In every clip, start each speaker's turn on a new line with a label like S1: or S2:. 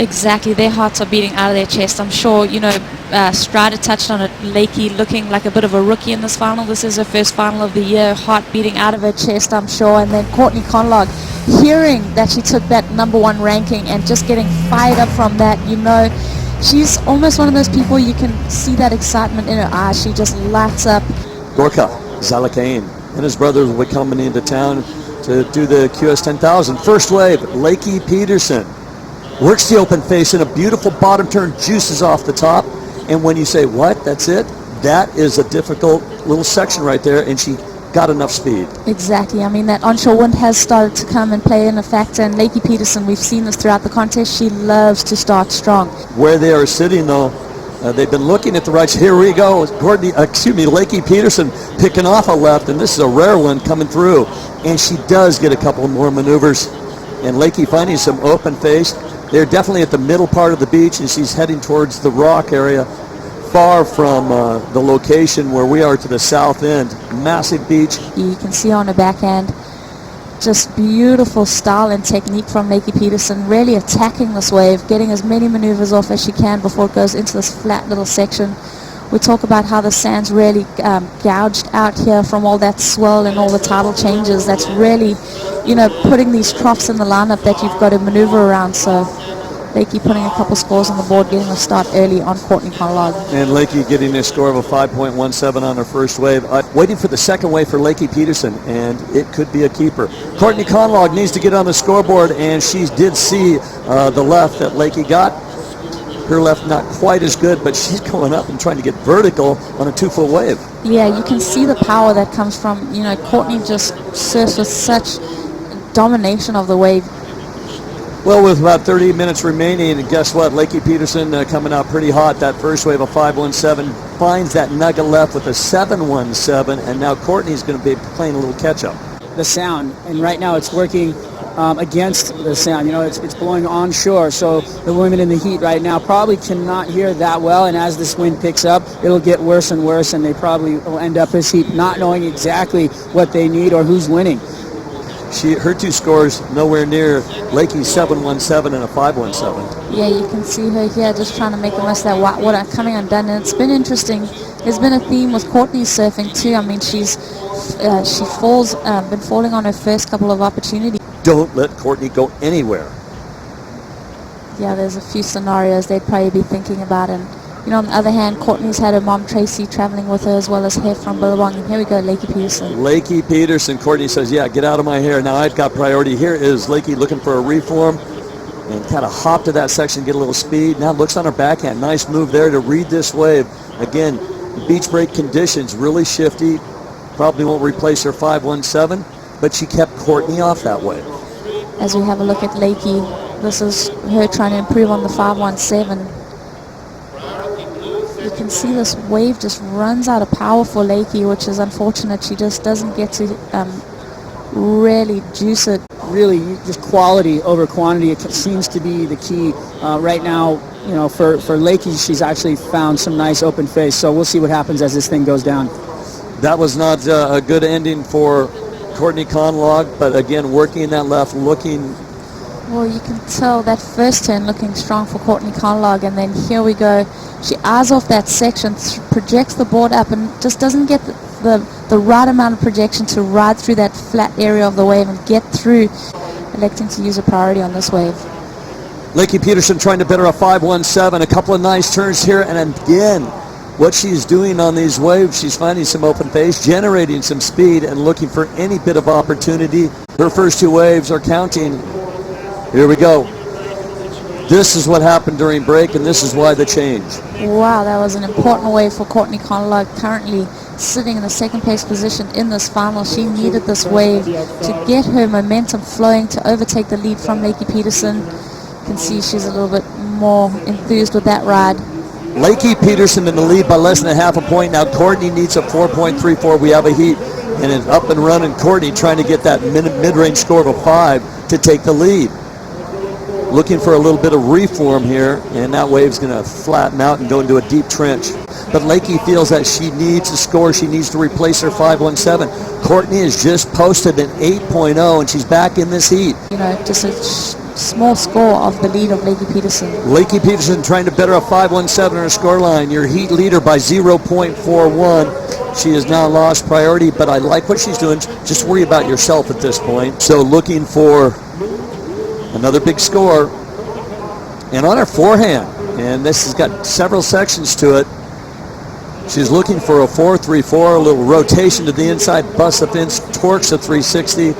S1: Exactly, their hearts are beating out of their chest. I'm sure, Strider touched on it, Lakey looking like a bit of a rookie in this final. This is her first final of the year, heart beating out of her chest, I'm sure. And then Courtney Conlogue, hearing that she took that #1 ranking and just getting fired up from that, she's almost one of those people, you can see that excitement in her eyes. She just lights up.
S2: Gorka Zalakain and his brothers will be coming into town to do the QS 10,000. First wave, Lakey Peterson works the open face in a beautiful bottom turn, juices off the top. And when you say, what, that's it? That is a difficult little section right there, and she got enough speed.
S1: Exactly. I mean, that onshore wind has started to come and play in a factor, and Lakey Peterson, we've seen this throughout the contest, she loves to start strong.
S2: Where they are sitting, though, they've been looking at the rights. Here we go. Lakey Peterson picking off a left, and this is a rare one coming through. And she does get a couple more maneuvers. And Lakey finding some open face. They're definitely at the middle part of the beach, and she's heading towards the rock area, far from the location where we are to the south end. Massive beach.
S1: You can see on her backhand, just beautiful style and technique from Lakey Peterson, really attacking this wave, getting as many maneuvers off as she can before it goes into this flat little section. We talk about how the sand's really gouged out here from all that swell and all the tidal changes. That's really, putting these troughs in the lineup that you've got to maneuver around. So Lakey putting a couple scores on the board, getting a start early on Courtney Conlogue.
S2: And Lakey getting a score of a 5.17 on her first wave. Waiting for the second wave for Lakey Peterson, and it could be a keeper. Courtney Conlogue needs to get on the scoreboard, and she did see the left that Lakey got. Her left not quite as good, but she's going up and trying to get vertical on a 2-foot wave.
S1: Yeah, you can see the power that comes from, Courtney just surfs with such domination of the wave.
S2: Well, with about 30 minutes remaining, and guess what? Lakey Peterson coming out pretty hot. That first wave of 5.17 finds that nugget left with a 7.17, and now Courtney's going to be playing a little catch-up.
S3: The sound, and right now it's working against the sound. It's blowing onshore, so the women in the heat right now probably cannot hear that well, and as this wind picks up, it'll get worse and worse, and they probably will end up this heat not knowing exactly what they need or who's winning.
S2: Her two scores nowhere near Lakey's 7.17 and a 5.17.
S1: Yeah, you can see her here just trying to make the most of that white water coming undone, and it's been interesting. There's been a theme with Courtney surfing too. I mean, she's been falling on her first couple of opportunities.
S2: Don't let Courtney go anywhere.
S1: Yeah, there's a few scenarios they'd probably be thinking about, and on the other hand, Courtney's had her mom Tracy traveling with her as well as hair from Billabong. And here we go, Lakey Peterson.
S2: Lakey Peterson. Courtney says, yeah, get out of my hair. Now I've got priority. Here is Lakey looking for a reform and kind of hop to that section, get a little speed. Now looks on her backhand. Nice move there to read this wave. Again, beach break conditions, really shifty. Probably won't replace her 5.17, but she kept Courtney off that wave.
S1: As we have a look at Lakey, this is her trying to improve on the 5.17. You can see this wave just runs out of power for Lakey, which is unfortunate. She just doesn't get to really juice it.
S3: Really, just quality over quantity. It seems to be the key right now. For Lakey, she's actually found some nice open face. So we'll see what happens as this thing goes down.
S2: That was not a good ending for Courtney Conlogue, but again, working that left, looking.
S1: Well, you can tell that first turn looking strong for Courtney Conlogue, and then here we go. She eyes off that section, projects the board up, and just doesn't get the right amount of projection to ride through that flat area of the wave and get through, electing to use a priority on this wave.
S2: Lakey Peterson trying to better a 5.17, a couple of nice turns here, and again, what she's doing on these waves, she's finding some open face, generating some speed, and looking for any bit of opportunity. Her first two waves are counting. Here we go. This is what happened during break, and this is why the change.
S1: Wow, that was an important wave for Courtney Conlogue, currently sitting in the second place position in this final. She needed this wave to get her momentum flowing to overtake the lead from Lakey Peterson. You can see she's a little bit more enthused with that ride.
S2: Lakey Peterson in the lead by less than a half a point. Now Courtney needs a 4.34. We have a heat, and it's up and running. Courtney trying to get that mid-range score of a 5 to take the lead. Looking for a little bit of reform here, and that wave's going to flatten out and go into a deep trench. But Lakey feels that she needs a score. She needs to replace her 5.17. Courtney has just posted an 8.0, and she's back in this heat.
S1: Just a small score of the lead of Lakey Peterson.
S2: Lakey Peterson trying to better a 5.17 on her scoreline. Your heat leader by 0.41. She has now lost priority, but I like what she's doing. Just worry about yourself at this point. So looking for another big score. And on her forehand, and this has got several sections to it, she's looking for a 4.34, a little rotation to the inside, bust up in, torques a 360.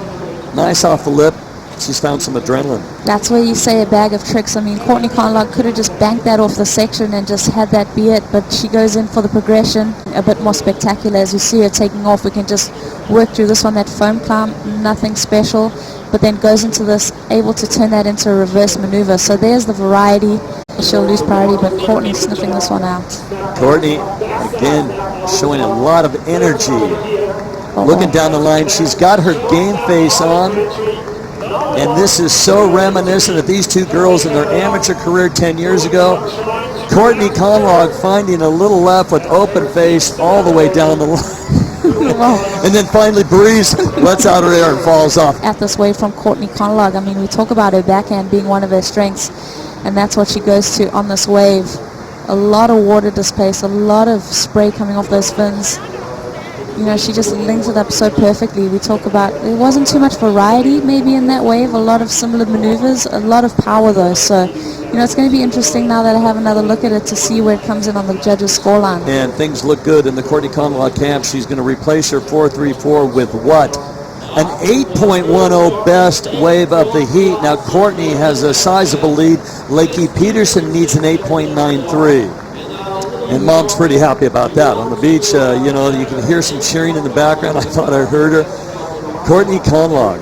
S2: Nice off the lip. She's found some adrenaline.
S1: That's where you say a bag of tricks. I mean, Courtney Conlogue could have just banked that off the section and just had that be it, but she goes in for the progression, a bit more spectacular. As you see her taking off, we can just work through this one, that foam climb, nothing special, but then goes into this, able to turn that into a reverse maneuver. So there's the variety. She'll lose priority, but Courtney sniffing this one out.
S2: Courtney, again, showing a lot of energy. Looking down the line, she's got her game face on. And this is so reminiscent of these two girls in their amateur career 10 years ago. Courtney Conlogue finding a little left with open face all the way down the line. And then finally Breeze lets out her air and falls off.
S1: At this wave from Courtney Conlogue, I mean, we talk about her backhand being one of her strengths, and that's what she goes to on this wave. A lot of water displaced, a lot of spray coming off those fins. You know, she just links it up so perfectly. We talk about, there wasn't too much variety maybe in that wave, a lot of similar maneuvers, a lot of power though. So, you know, it's going to be interesting now that I have another look at it to see where it comes in on the judges' scoreline.
S2: And things look good in the Courtney Conlogue camp. She's going to replace her 4.34 with what? An 8.10 best wave of the heat. Now Courtney has a sizable lead. Lakey Peterson needs an 8.93. And Mom's pretty happy about that. On the beach, you know, you can hear some cheering in the background. I thought I heard her. Courtney Conlogue.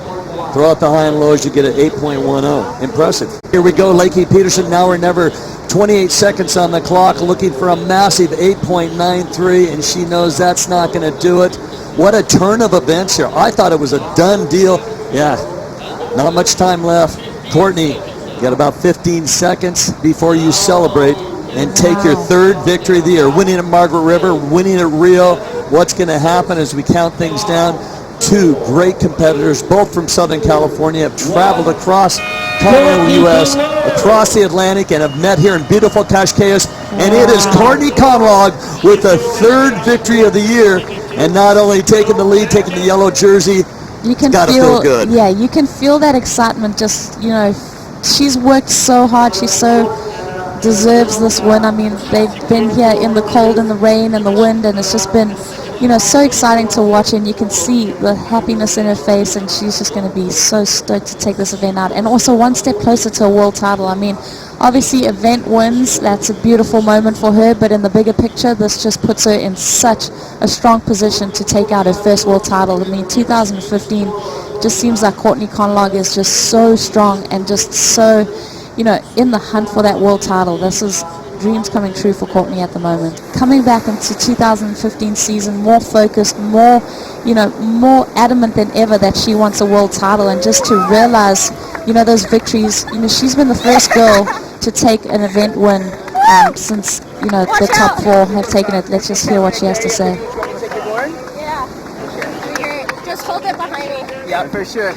S2: Throw out the high and lows, you get an 8.10. Impressive. Here we go, Lakey Peterson, now or never. 28 seconds on the clock, looking for a massive 8.93, and she knows that's not going to do it. What a turn of events here. I thought it was a done deal. Yeah, not much time left. Courtney, you got about 15 seconds before you celebrate and take your third victory of the year. Winning at Margaret River, winning at Rio. What's going to happen as we count things down? Two great competitors, both from Southern California, have traveled across continental U.S., across the Atlantic, and have met here in beautiful Cascais. And it is Courtney Conlogue with the third victory of the year, and not only taking the lead, taking the yellow jersey.
S1: You can
S2: feel good.
S1: Yeah, you can feel that excitement. Just, you know, she's worked so hard. She so deserves this win. I mean, they've been here in the cold and the rain and the wind, and it's just been, you know, so exciting to watch, and you can see the happiness in her face, and she's just going to be so stoked to take this event out, and also one step closer to a world title. I mean, obviously event wins, that's a beautiful moment for her, but in the bigger picture, this just puts her in such a strong position to take out her first world title. I mean, 2015 just seems like Courtney Conlogue is just so strong and just so, you know, in the hunt for that world title. This is dreams coming true for Courtney at the moment. Coming back into 2015 season, more focused, more, you know, more adamant than ever that she wants a world title, and just to realize, you know, those victories. You know, she's been the first girl to take an event win since, you know, the top four have taken it. Let's just hear what she has to say.
S4: Yeah. Just hold it behind me.
S3: Yeah, for sure.